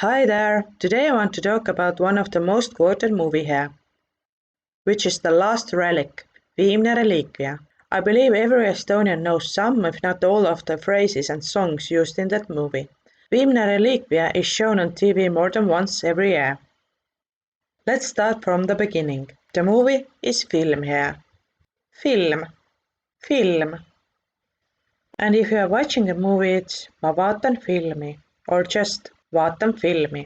Hi there! Today I want to talk about one of the most quoted movie here, which is the last Relic, Viimne Reliikvia. I believe every Estonian knows some, if not all, of the phrases and songs used in that movie. Viimne Reliikvia is shown on TV more than once every year. Let's start from the beginning. The movie is film here. Film. And if you are watching a movie, it's ma vaatan filmi, or just vaatan filmi.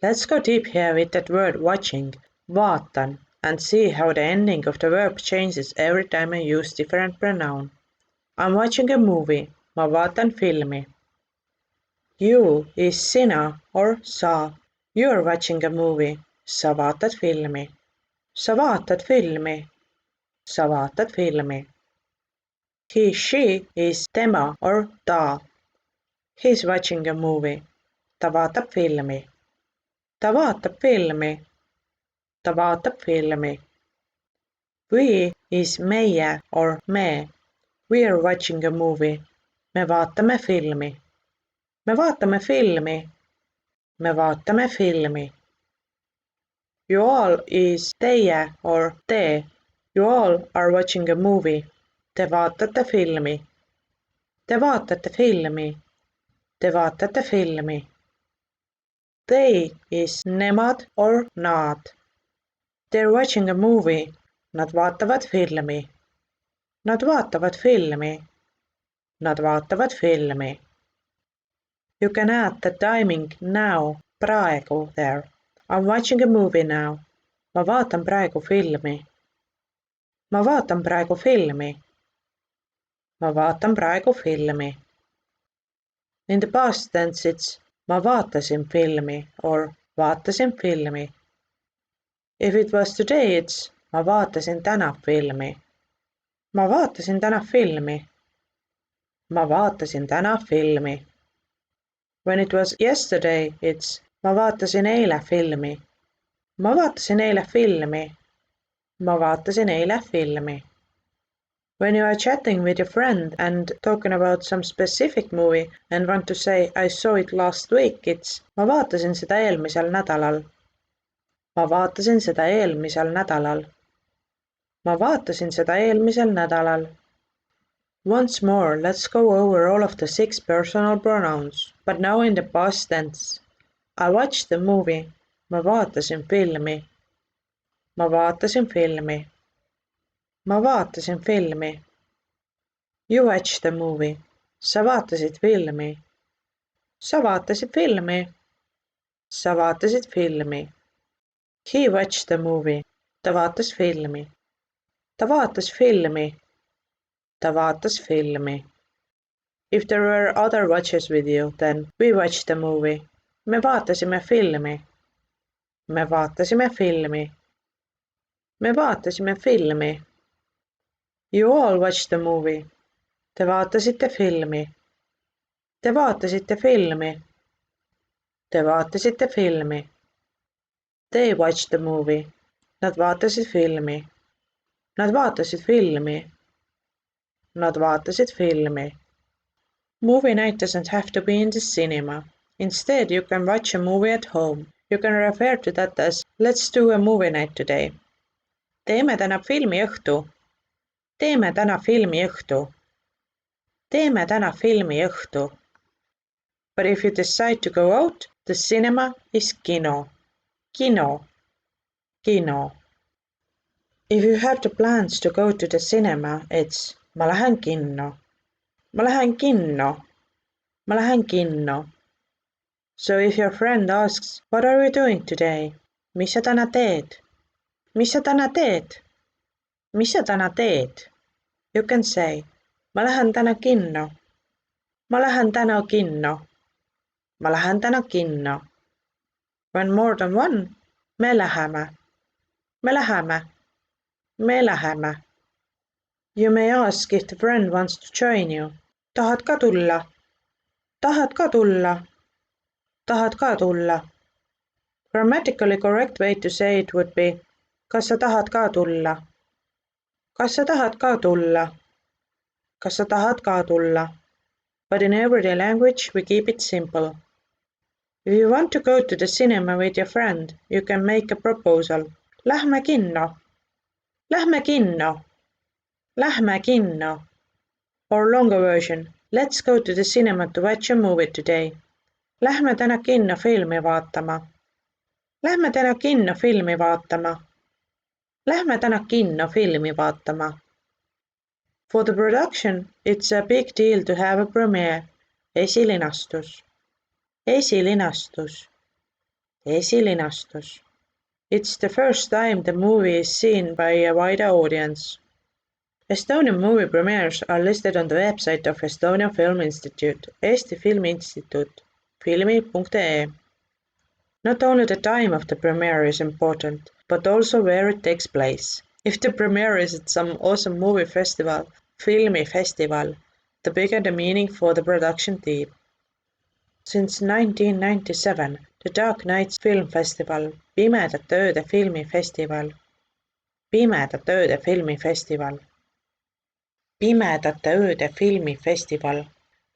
Let's go deep here with that word watching, vaatan, and see how the ending of the verb changes every time I use different pronoun. I'm watching a movie, ma vaatan filmi. You is sina or sa. You're watching a movie, sa vaatad filmi. Sa vaatad filmi. Sa vaatad filmi. He, she is tema or ta. He's watching a movie, ta vaatab filmi. Ta vaatab filmi. Ta vaatab filmi. We is meie or me. We are watching a movie. Me vaatame filmi. Me vaatame filmi. Me vaatame filmi. You all is teie or te. You all are watching a movie. Te vaatate filmi. Te vaatate filmi. Te vaatate filmi. They is nemad or nad. They're watching a movie. Nad vaatavad filmi. Nad vaatavad filmi. Nad vaatavad filmi. You can add the timing now, praegu there. I'm watching a movie now. Ma vaatan praegu filmi. Ma vaatan praegu filmi. Ma vaatan praegu filmi. In the past tense it's ma vaatasin filmi or vaatasin filmi. If it was today it's ma vaatasin täna filmi. Ma vaatasin täna filmi. Ma vaatasin täna filmi. When it was yesterday it's ma vaatasin eile filmi. Ma vaatasin eile filmi. Ma vaatasin eile filmi. When you are chatting with your friend and talking about some specific movie and want to say I saw it last week, it's ma vaatasin seda eelmisel nädalal. Ma vaatasin seda eelmisel nädalal. Ma vaatasin seda eelmisel nädalal. Once more, let's go over all of the 6 personal pronouns, but now in the past tense. I watched the movie. Ma vaatasin filmi. Ma vaatasin filmi. Ma vaatasin filmi. You watched the movie. Sa vaatasid filmi. Sa vaatasid filmi. Sa vaatasid filmi. He watched the movie. Ta vaatas filmi. Ta vaatas filmi. Ta vaatas filmi. If there were other watchers with you, then we watched the movie. Me vaatasime filmi. Me vaatasime filmi. Me vaatasime filmi. You all watched the movie. Te vaatasite filmi. Te vaatasite filmi. Te vaatasite filmi. They watched the movie. Nad vaatasid filmi. Nad vaatasid filmi. Nad vaatasid filmi. Movie night doesn't have to be in the cinema. Instead, you can watch a movie at home. You can refer to that as let's do a movie night today. Teeme täna filmiõhtu. Teeme täna filmiõhtu. Teeme täna filmiõhtu. But if you decide to go out, the cinema is Kino. Kino. Kino. If you have the plans to go to the cinema, it's ma lähen kinno. Ma lähen kinno. Ma lähen kinno. So if your friend asks, what are we doing today? Mis sa täna teed? Mis sa täna teed? Mis sa täna teed? You can say, ma lähen täna kinno. Ma lähen täna kinno. Ma lähen täna kinno. When more than one, me läheme. Me läheme. Me läheme. You may ask if the friend wants to join you. Tahad ka tulla? Tahad ka tulla? Tahad ka tulla? Grammatically correct way to say it would be kas sa tahad ka tulla? Kas sa tahad ka tulla? Kas sa tahad ka tulla? But in everyday language we keep it simple. If you want to go to the cinema with your friend, you can make a proposal. Lähme kinno. Lähme kinno. Lähme kinno. Or longer version, let's go to the cinema to watch a movie today. Lähme täna kinno filmi vaatama. Lähme täna kinno filmi vaatama. Lähme täna kinno filmi vaatama. For the production, it's a big deal to have a premiere. Esilinastus. Esilinastus. Esilinastus. It's the first time the movie is seen by a wider audience. Estonian movie premieres are listed on the website of Estonian Film Institute, Eesti Filmi Instituut, filmi.ee. Not only the time of the premiere is important, but also where it takes place. If the premiere is at some awesome movie festival, Filmi Festival, the bigger the meaning for the production team. Since 1997, the Dark Nights Film Festival, Pimedate ööde filmifestival, Pimedate ööde filmifestival, Pimedate ööde filmifestival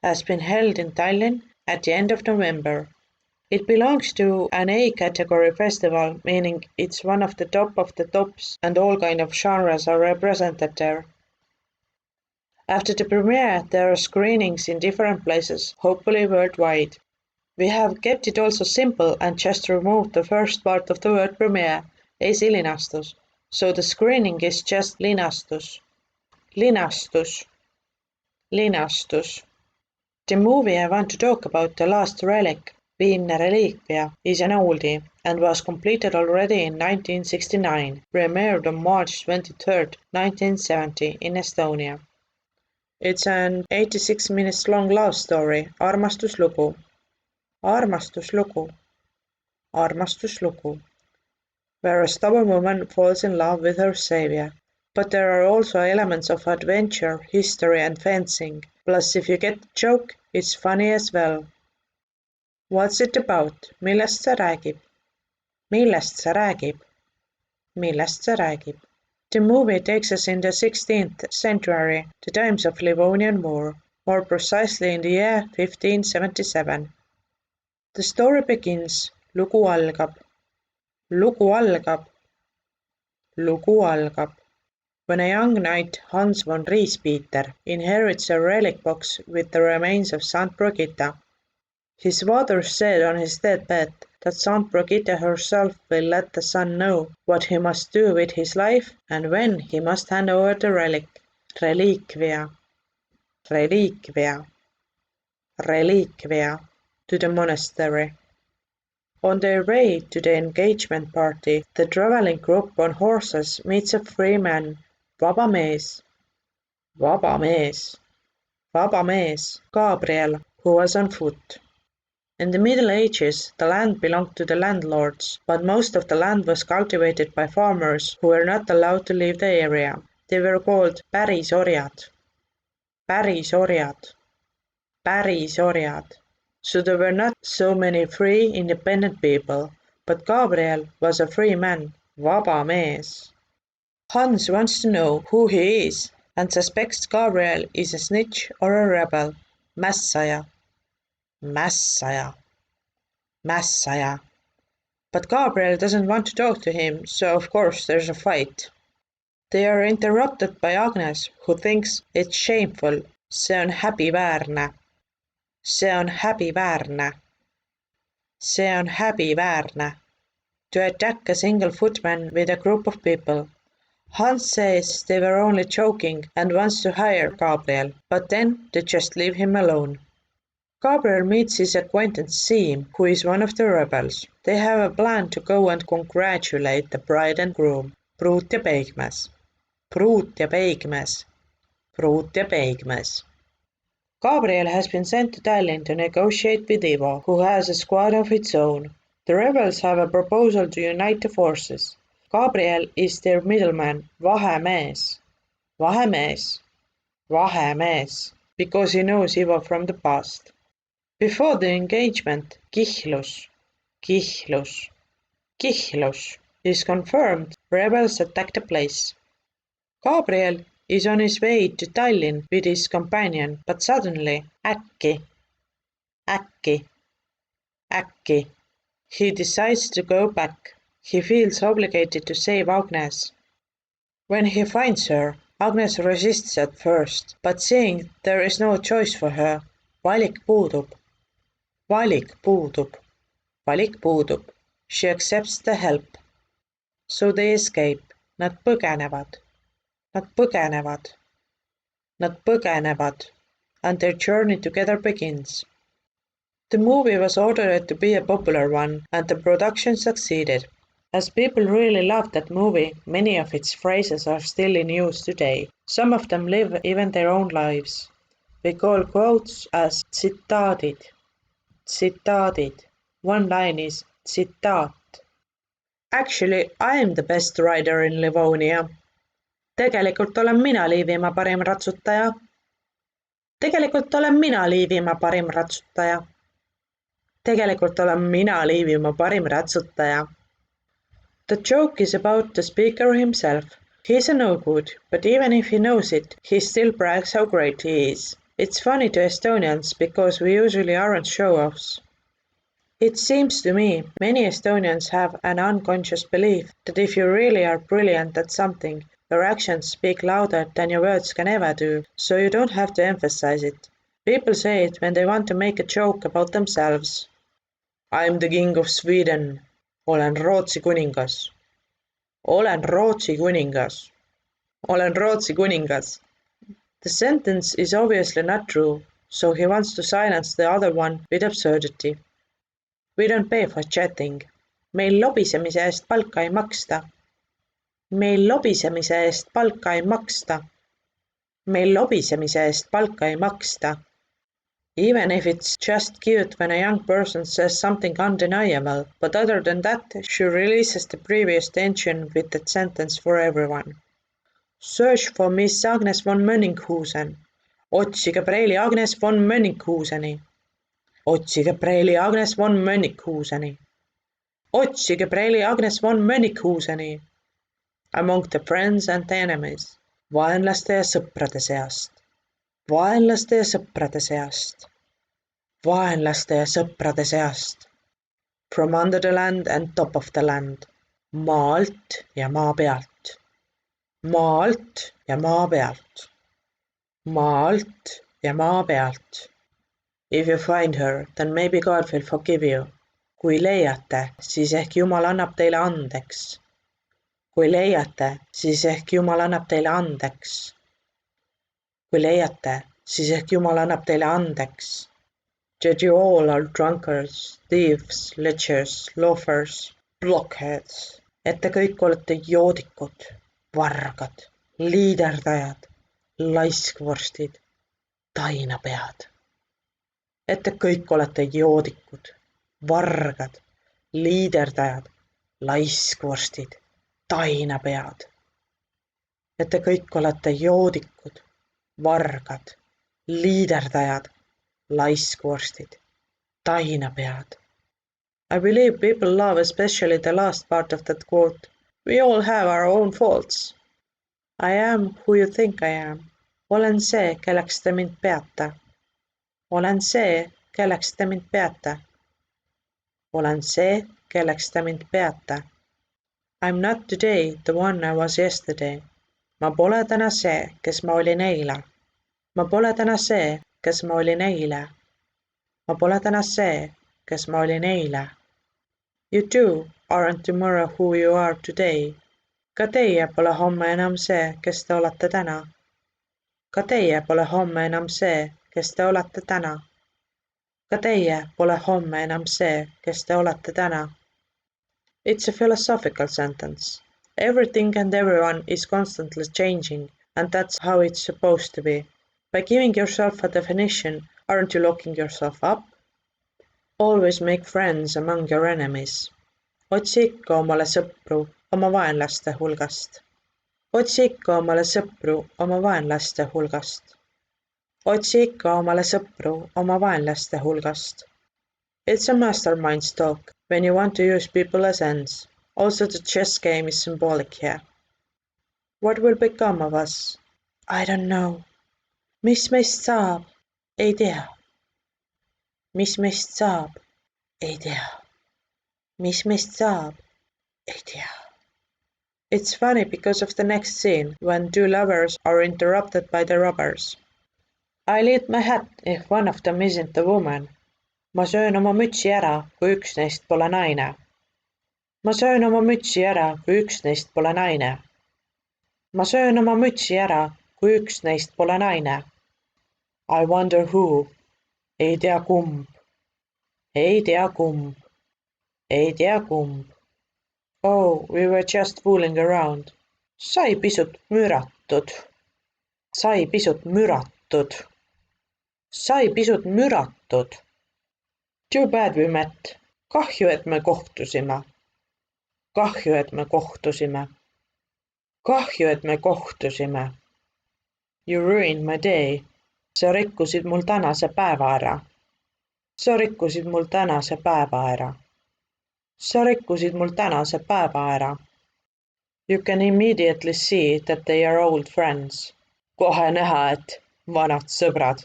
has been held in Tallinn at the end of November. It belongs to an A-category festival, meaning it's one of the tops and all kind of genres are represented there. After the premiere, there are screenings in different places, hopefully worldwide. We have kept it also simple and just removed the first part of the word premiere, Esilinastus, so the screening is just linastus. Linastus. Linastus. The movie I want to talk about, the last Relic, Viimne Reliikvia, is an oldie and was completed already in 1969, premiered on March 23, 1970 in Estonia. It's an 86 minutes long love story, armastuslugu. Armastuslugu. Armastuslugu. Where a stubborn woman falls in love with her savior. But there are also elements of adventure, history and fencing. Plus, if you get the joke, it's funny as well. What's it about? Millest see räägib? Millest see räägib? Millest see räägib? The movie takes us in the 16th century, the times of Livonian War, more precisely in the year 1577. The story begins. Lugu algab. Lugu algab. Lugu algab. When a young knight, Hans von Riespeter, inherits a relic box with the remains of Saint Brigitta. His father said on his deathbed that Saint Brigitta herself will let the son know what he must do with his life and when he must hand over the relic. Reliikvia. Reliikvia. Reliikvia. To the monastery. On their way to the engagement party, the traveling group on horses meets a free man, vaba mees. Vaba mees. Vaba mees, Gabriel, who was on foot. In the Middle Ages, the land belonged to the landlords, but most of the land was cultivated by farmers who were not allowed to leave the area. They were called pärisorjad. Pärisorjad. Pärisorjad. So there were not so many free, independent people, but Gabriel was a free man, vaba mees. Hans wants to know who he is and suspects Gabriel is a snitch or a rebel, mässaja. Mässaja. Mässaja. But Gabriel doesn't want to talk to him, so of course there's a fight. They are interrupted by Agnes, who thinks it's shameful. See on häbiväärne. See on häbiväärne. See on häbiväärne. To attack a single footman with a group of people. Hans says they were only joking and wants to hire Gabriel, but then they just leave him alone. Gabriel meets his acquaintance Siim, who is one of the rebels. They have a plan to go and congratulate the bride and groom. Pruut ja peigmees. Pruut ja peigmees. Pruut ja peigmees. Gabriel has been sent to Tallinn to negotiate with Ivo, who has a squad of its own. The rebels have a proposal to unite the forces. Gabriel is their middleman, vahemees. Vahemees. Vahemees. Because he knows Ivo from the past. Before the engagement, kihlus is confirmed. Rebels attack the place. Gabriel is on his way to Tallinn with his companion, but suddenly, äkki, Äkki. He decides to go back. He feels obligated to save Agnes. When he finds her, Agnes resists at first, but seeing there is no choice for her, valik puudub. Valik puudub. Valik puudub. She accepts the help. So they escape. Nad põgenevad. Nad põgenevad. Nad põgenevad. And their journey together begins. The movie was ordered to be a popular one, and the production succeeded. As people really loved that movie, many of its phrases are still in use today. Some of them live even their own lives. We call quotes as tsitaadid. Tsitaadid. One line is tsitaat. Actually, I am the best rider in Livonia. Tegelikult olen mina Liivimaa parim ratsutaja. Tegelikult olen mina Liivimaa parim ratsutaja. Tegelikult olen mina Liivimaa parim ratsutaja. The joke is about the speaker himself. He's a no-good, but even if he knows it, he still brags how great he is. It's funny to Estonians because we usually aren't show-offs. It seems to me many Estonians have an unconscious belief that if you really are brilliant at something, your actions speak louder than your words can ever do, so you don't have to emphasize it. People say it when they want to make a joke about themselves. I'm the king of Sweden. Olen Rootsi kuningas. Olen Rootsi kuningas. Olen Rootsi kuningas. The sentence is obviously not true, so he wants to silence the other one with absurdity. We don't pay for chatting. Meil lobisemise eest palka ei maksta. Meil lobisemise eest palka ei maksta. Meil lobisemise eest palka ei maksta. Even if it's just cute when a young person says something undeniable, but other than that, she releases the previous tension with that sentence for everyone. Search for Miss Agnes von Mönninghusen. Otsi Gabrieli Agnes von Mönninghuuseni. Otsi Gabrieli Agnes von Mönninghuuseni. Otsi Gabrieli Agnes von Mönninghuuseni. Among the friends and the enemies. Vaenlaste ja sõprade seast. Vaenlaste ja sõprade seast. Vaenlaste ja sõprade seast. From under the land and top of the land. Maa alt ja maa pealt. Maa alt ja maa pealt. Maa alt ja maa pealt. If you find her, then maybe God will forgive you. Kui leiate, siis ehk Jumal annab teile andeks. Kui leiate, siis ehk Jumal annab teile andeks. Kui leiate, siis ehk Jumal annab teile andeks. That you all are drunkards, thieves, lechers, loafers, blockheads. Et te kõik olete joodikud, vargad, liiderdajad, laiskvorstid, tainapead. Et te kõik olete joodikud, vargad, liiderdajad, laiskvorstid, tainapead. Et te kõik olete joodikud, vargad, liiderdajad, laiskvorstid, tainapead. I believe people love especially the last part of that quote. We all have our own faults. I am who you think I am. Olen see, kelleks te mind peate. Olen see, kelleks te mind peate. Olen see, kelleks te mind peate. I'm not today the one I was yesterday. Ma pole täna see, kes ma olin eile. Ma pole täna see, kes ma olin eile. Ma pole täna see, kes ma olin eile. You too aren't tomorrow who you are today. Ka teie pole homme enam see, kes te olete täna. Ka teie pole homme enam see, kes te olete täna. Ka teie pole homme enam see, kes te olete täna. It's a philosophical sentence. Everything and everyone is constantly changing, and that's how it's supposed to be. By giving yourself a definition, aren't you locking yourself up? Always make friends among your enemies. Otsi ikka omale sõpru oma vaenlaste hulgast. Otsi ikka omale sõpru oma vaenlaste hulgast. Otsi ikka omale sõpru oma vaenlaste hulgast. It's a mastermind's talk when you want to use people as ends. Also the chess game is symbolic here. What will become of us? I don't know. Mis meist saab? Ei tea. Mis meist saab? Ei tea. Mis meist saab? Ei tea. It's funny because of the next scene, when two lovers are interrupted by the robbers. I'll eat my hat if one of them isn't the woman. Ma söön oma mütsi ära, kui üks neist pole naine. Ma söön oma mütsi ära, kui üks neist pole naine. Ma söön oma mütsi ära, kui üks neist pole naine. I wonder who. Ei tea kumb. Ei tea kumb. Ei tea kumb. Oh, we were just fooling around. Sai pisut müratud. Sai pisut müratud. Sai pisut müratud. Too bad we met. Kahju, et me kohtusime. Kahju, et me kohtusime. Kahju, et me kohtusime. You ruined my day. Sa rikkusid mul tänase päeva ära. Sa rikkusid mul tänase päeva ära. Sa rikkusid mul tänase päeva ära. You can immediately see that they are old friends. Kohe näha, et vanad sõbrad.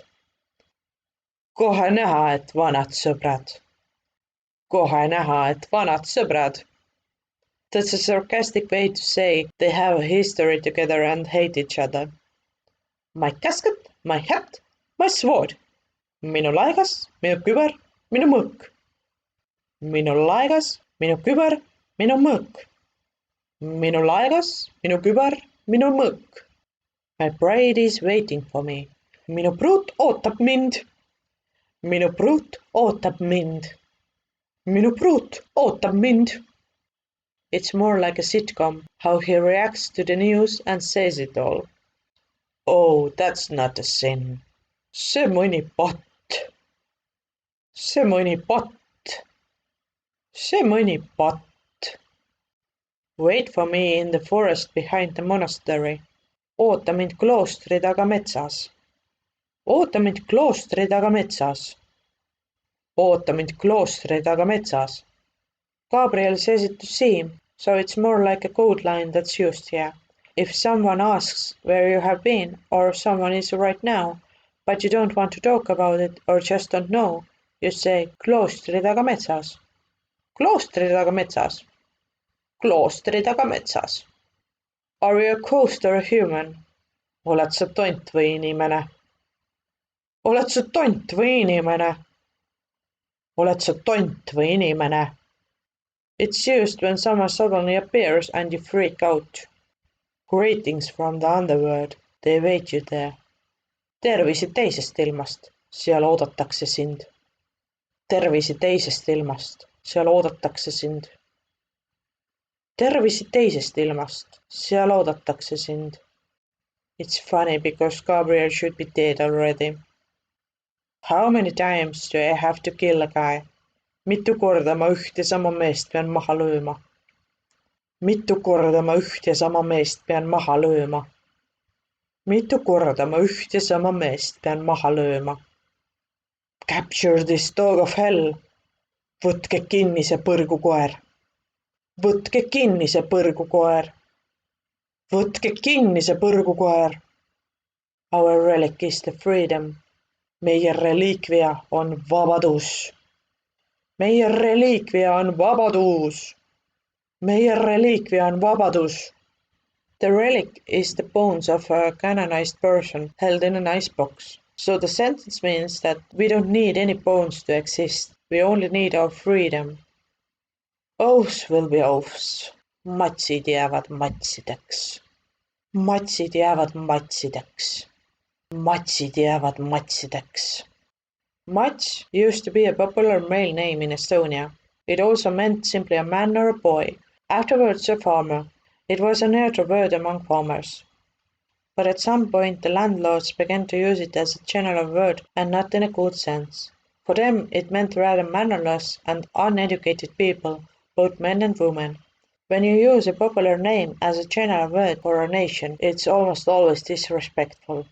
Kohe näha, et vanad sõbrad. Kohe näha, et vanad sõbrad. That's a sarcastic way to say they have a history together and hate each other. My casket, my hat, my sword. Minu laigas, minu küber, minu mõõk. Minu laigas, minu küber, minu mõõk. Minu laigas, minu küber, minu mõõk. My bride is waiting for me. Minu pruut ootab mind. Minu pruut ootab mind. Minu pruut ootab mind. It's more like a sitcom, how he reacts to the news and says it all. Oh, that's not a sin. See mõni patt. See mõni patt. See mõni patt. Wait for me in the forest behind the monastery. Oota mind kloostri taga metsas. Oota mind kloostri taga metsas. Oota mind kloostri taga metsas. Gabriel says it to Siim, so it's more like a code line that's used here. If someone asks where you have been, or someone is right now, but you don't want to talk about it or just don't know, you say kloostri taga metsas. Kloostri taga metsas. Kloostri taga metsas. Are you a ghost or a human? Oled sa tont või inimene? Oled sa tont või inimene? Oled sa tont või inimene? It's used when someone suddenly appears and you freak out. Greetings from the underworld. They await you there. Tervisi teisest ilmast. Seal oodatakse sind. Tervisi teisest ilmast. Seal oodatakse sind. Tervisi teisest ilmast. Seal oodatakse sind. It's funny because Gabriel should be dead already. How many times do I have to kill a guy? Mitu korda ma üht ja sama meest pean maha lööma? Mitu korda ma üht ja sama meest pean maha lööma? Mitu korda ma üht ja sama meest pean maha lööma? Capture this dog of hell. Võtke kinni see põrgukoer. Võtke kinni see põrgukoer. Võtke kinni see põrgukoer. Our relic is the freedom. Meie reliikvia on vabadus. Meie reliikvia on vabadus. Meie reliikvia on vabadus. The relic is the bones of a canonized person held in an icebox. So the sentence means that we don't need any bones to exist. We only need our freedom. Oafs will be oafs. Matsid jäävad matsideks. Matsid jäävad matsideks. Matsid jäävad matsideks. Mats used to be a popular male name in Estonia. It also meant simply a man or a boy, afterwards a farmer. It was a neutral word among farmers. But at some point the landlords began to use it as a general word and not in a good sense. For them it meant rather mannerless and uneducated people, both men and women. When you use a popular name as a general word for a nation, it's almost always disrespectful.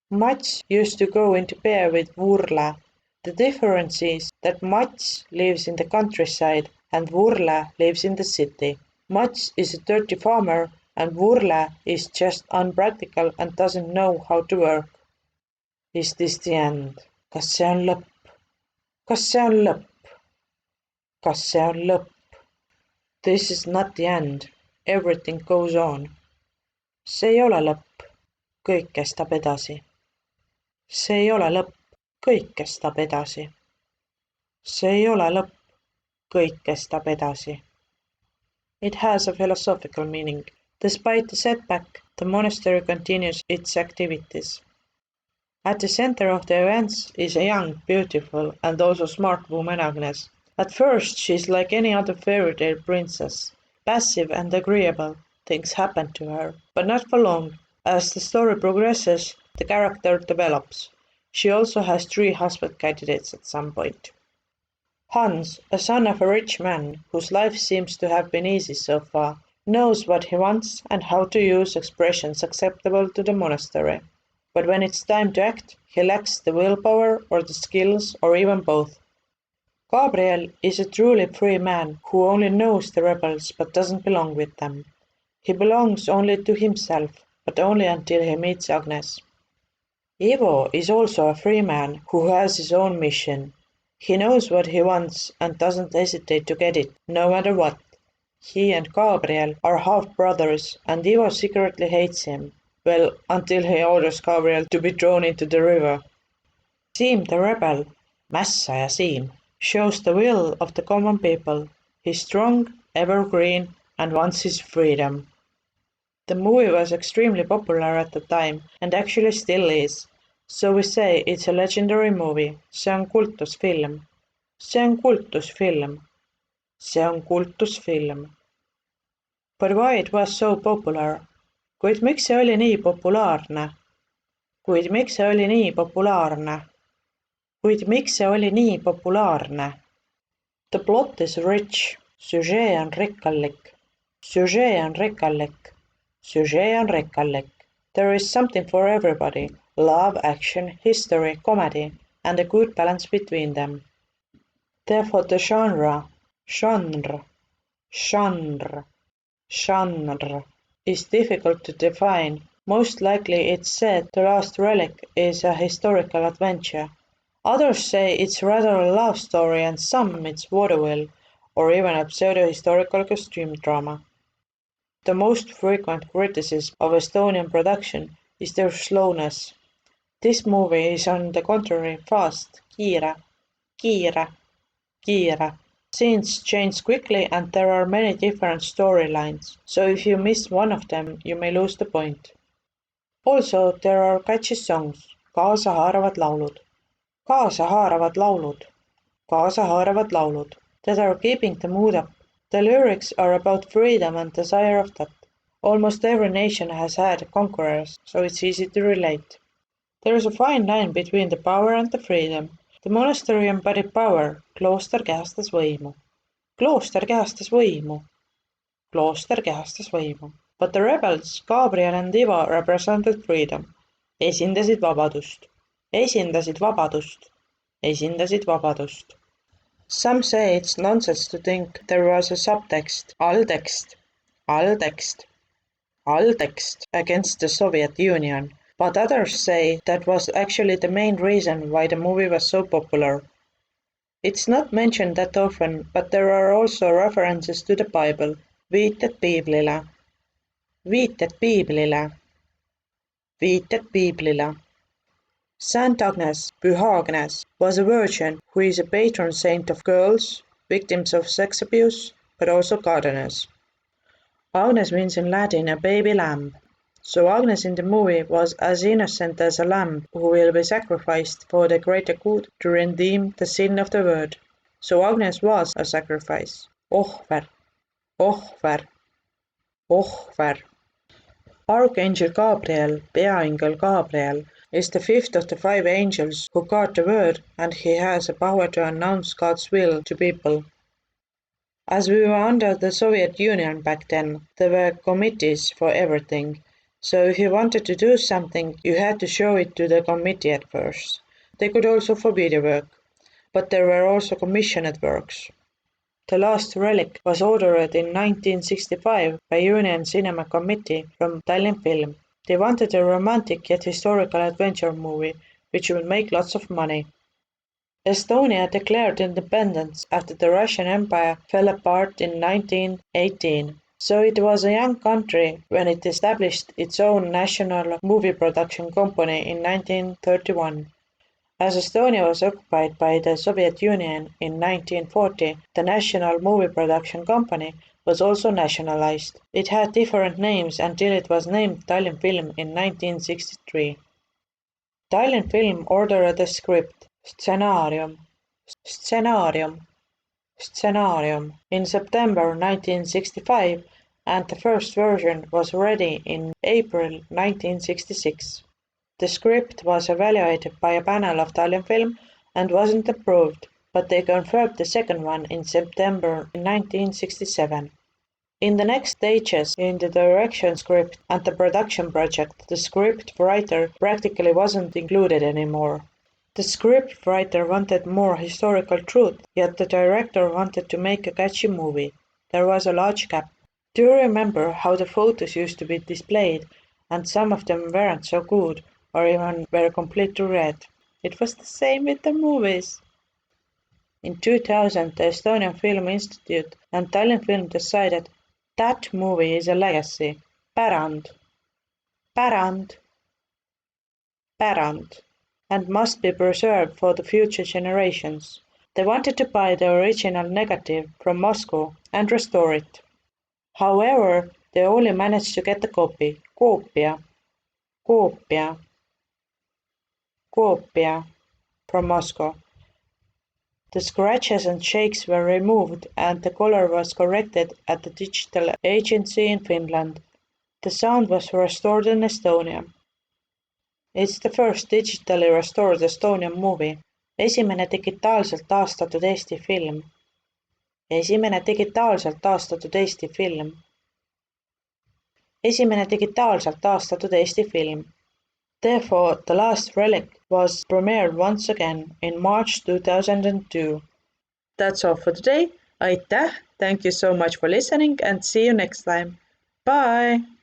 Mats used to go into pair with Vurla. The difference is that Mats lives in the countryside and Vurla lives in the city. Mats is a dirty farmer and Vurla is just unpractical and doesn't know how to work. Is this the end? Kas see on lõpp? Kas see on lõpp? Kas see on lõpp? This is not the end. Everything goes on. See ei ole lõpp. Kõik kestab edasi. See ei ole lõpp. Kõik kestab edasi. See ei ole lõpp. Kõik kestab edasi. It has a philosophical meaning. Despite the setback, the monastery continues its activities. At the center of the events is a young, beautiful, and also smart woman Agnes. At first, she is like any other fairy tale princess. Passive and agreeable, things happen to her, but not for long. As the story progresses, the character develops. She also has 3 husband candidates at some point. Hans, a son of a rich man, whose life seems to have been easy so far, knows what he wants and how to use expressions acceptable to the monastery. But when it's time to act, he lacks the willpower or the skills or even both. Gabriel is a truly free man who only knows the rebels but doesn't belong with them. He belongs only to himself, but only until he meets Agnes. Ivo is also a free man who has his own mission. He knows what he wants and doesn't hesitate to get it, no matter what. He and Gabriel are half-brothers and Ivo secretly hates him. Well, until he orders Gabriel to be thrown into the river. Siim the rebel, mässaja Siim, shows the will of the common people. He's strong, evergreen, and wants his freedom. The movie was extremely popular at the time and actually still is. So we say it's a legendary movie. See on kultusfilm. See on kultusfilm. See on kultusfilm. But why it was so popular? Kuid miks see oli nii populaarne? Kuid miks see oli nii populaarne? Kuid miks see oli nii populaarne? The plot is rich. Süžee on rikkalik. Süžee on rikkalik. Süžee on rikkalik. There is something for everybody. Love, action, history, comedy, and a good balance between them. Therefore the genre is difficult to define. Most likely it's said The Last Relic is a historical adventure. Others say it's rather a love story and some it's vaudeville or even a pseudo-historical costume drama. The most frequent criticism of Estonian production is their slowness. This movie is on the contrary fast, kiire. Scenes change quickly and there are many different storylines, so if you miss one of them, you may lose the point. Also, there are catchy songs, kaasahaaravad laulud, that are keeping the mood up. The lyrics are about freedom and desire of that. Almost every nation has had conquerors, so it's easy to relate. There is a fine line between the power and the freedom. The monastery embodied power, klooster käestas võimu. But the rebels, Gabriel and Ivo, represented freedom. Esindasid vabadust. Some say it's nonsense to think there was a subtext, alltext against the Soviet Union. But others say that was actually the main reason why the movie was so popular. It's not mentioned that often, but there are also references to the Bible. Viited piiblile. Saint Agnes, Püha Agnes, was a virgin who is a patron saint of girls, victims of sex abuse, but also gardeners. Agnes means in Latin a baby lamb. So Agnes in the movie was as innocent as a lamb who will be sacrificed for the greater good to redeem the sin of the world. So Agnes was a sacrifice. Ohver. Archangel Gabriel, peaingel Gabriel, is the 5th of the 5 angels who guard the word, and he has a power to announce God's will to people. As we were under the Soviet Union back then, there were committees for everything. So if you wanted to do something, you had to show it to the committee at first. They could also forbid your work, but there were also commissioned works. The Last Relic was ordered in 1965 by Union Cinema Committee from Tallinn Film. They wanted a romantic yet historical adventure movie, which would make lots of money. Estonia declared independence after the Russian Empire fell apart in 1918, so it was a young country when it established its own national movie production company in 1931. As Estonia was occupied by the Soviet Union in 1940, the National Movie Production Company was also nationalized. It had different names until it was named Tallinn Film in 1963. Tallinn Film ordered a script, scenaarium, in September 1965, and the first version was ready in April 1966. The script was evaluated by a panel of Tallinn Film and wasn't approved, but they confirmed the second one in September 1967. In the next stages in the direction script and the production project, the script writer practically wasn't included anymore. The script writer wanted more historical truth, yet the director wanted to make a catchy movie. There was a large gap. Do you remember how the photos used to be displayed, and some of them weren't so good, or even were completely red? It was the same with the movies. In 2000, the Estonian Film Institute and Tallinn Film decided that movie is a legacy, pärand, and must be preserved for the future generations. They wanted to buy the original negative from Moscow and restore it. However, they only managed to get the copy, koopia, from Moscow. The scratches and shakes were removed and the color was corrected at the digital agency in Finland. The sound was restored in Estonia. It's the first digitally restored Estonian movie. Esimene digitaalselt taastatud Eesti film. Esimene digitaalselt taastatud Eesti film. Esimene digitaalselt taastatud Eesti film. Therefore, The Last Relic was premiered once again in March 2002. That's all for today. Aitäh! Thank you so much for listening and see you next time. Bye!